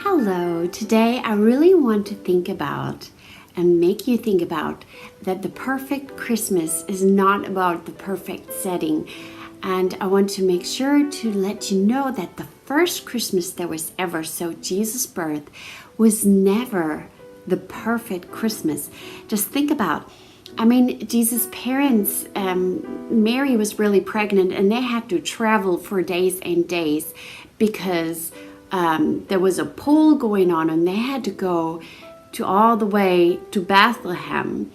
Hello, today I really want to think about and make you think about that the perfect Christmas is not about the perfect setting. And I want to make sure to let you know that the first Christmas there was ever, so Jesus' birth, was never the perfect Christmas. Just think about, Jesus' parents, Mary was really pregnant and they had to travel for days and days because there was a poll going on and they had to go to all the way to Bethlehem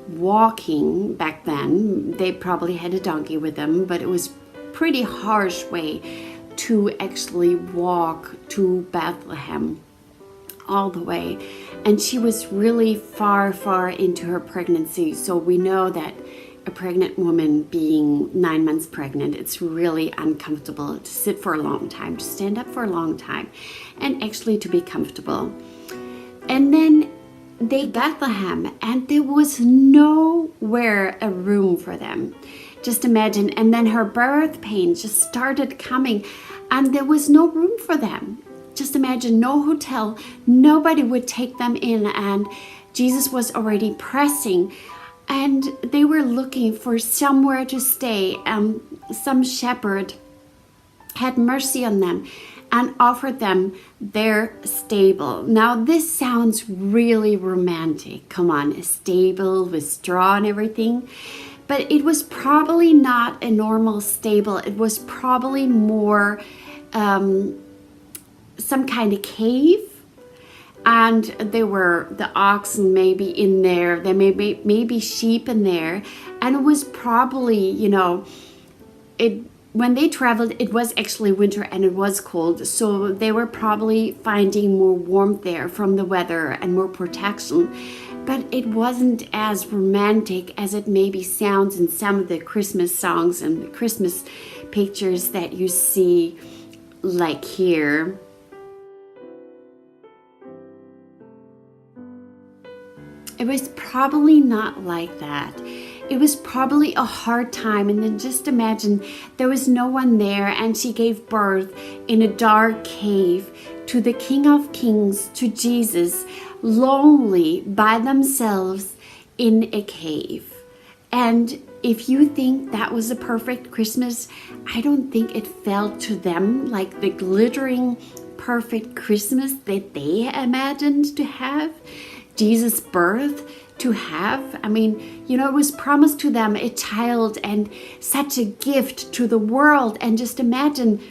walking. Back then they probably had a donkey with them, but it was pretty harsh way to actually walk to Bethlehem all the way. And she was really far into her pregnancy, so we know that a pregnant woman being 9 months pregnant, it's really uncomfortable to sit for a long time, to stand up for a long time, and actually to be comfortable. And then they Bethlehem, and there was nowhere a room for them. Just imagine. And then her birth pains just started coming, and there was no room for them. Just imagine, no hotel, nobody would take them in, and Jesus was already pressing. And they were looking for somewhere to stay. Some shepherd had mercy on them and offered them their stable. Now this sounds really romantic. Come on, a stable with straw and everything. But it was probably not a normal stable. It was probably more some kind of cave. And there were the oxen maybe in there. There may be sheep in there. And it was probably, when they traveled, it was actually winter and it was cold. So they were probably finding more warmth there from the weather and more protection. But it wasn't as romantic as it maybe sounds in some of the Christmas songs and the Christmas pictures that you see, like here. It was probably not like that. It was probably a hard time. And then just imagine there was no one there, and she gave birth in a dark cave to the King of Kings, to Jesus, lonely by themselves in a cave. And if you think that was a perfect Christmas, I don't think it felt to them like the glittering perfect Christmas that they imagined to have. Jesus' birth to have. It was promised to them, a child, and such a gift to the world. And just imagine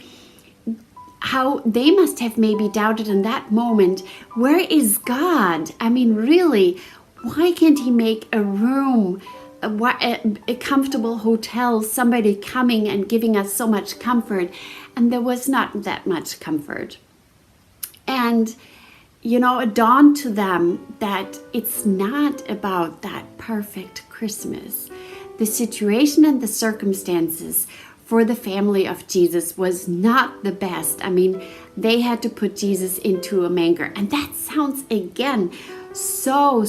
how they must have maybe doubted in that moment, where is God? Really, why can't he make a room, a comfortable hotel, somebody coming and giving us so much comfort? And there was not that much comfort. And it dawned to them that it's not about that perfect Christmas. The situation and the circumstances for the family of Jesus was not the best. They had to put Jesus into a manger. And that sounds, again, so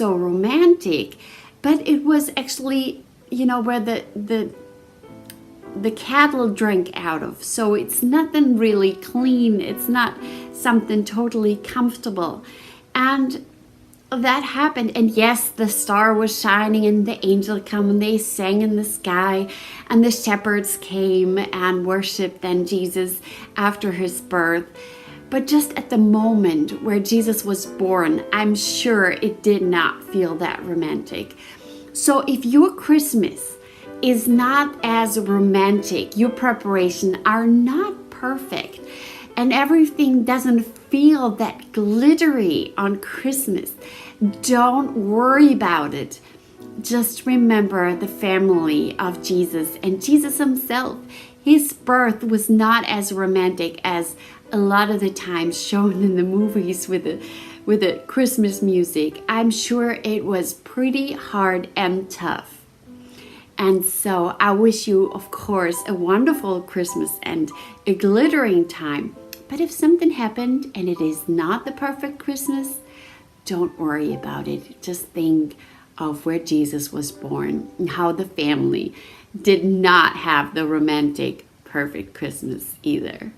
romantic. But it was actually, where the cattle drank out of. So it's nothing really clean. It's not something totally comfortable. And that happened. And yes, the star was shining and the angel came and they sang in the sky, and the shepherds came and worshiped then Jesus after his birth. But just at the moment where Jesus was born, I'm sure it did not feel that romantic. So if your Christmas is not as romantic, your preparation are not perfect, and everything doesn't feel that glittery on Christmas, don't worry about it. Just remember the family of Jesus and Jesus himself. His birth was not as romantic as a lot of the times shown in the movies with the Christmas music. I'm sure it was pretty hard and tough. And so I wish you, of course, a wonderful Christmas and a glittering time. But if something happened and it is not the perfect Christmas, don't worry about it. Just think of where Jesus was born and how the family did not have the romantic, perfect Christmas either.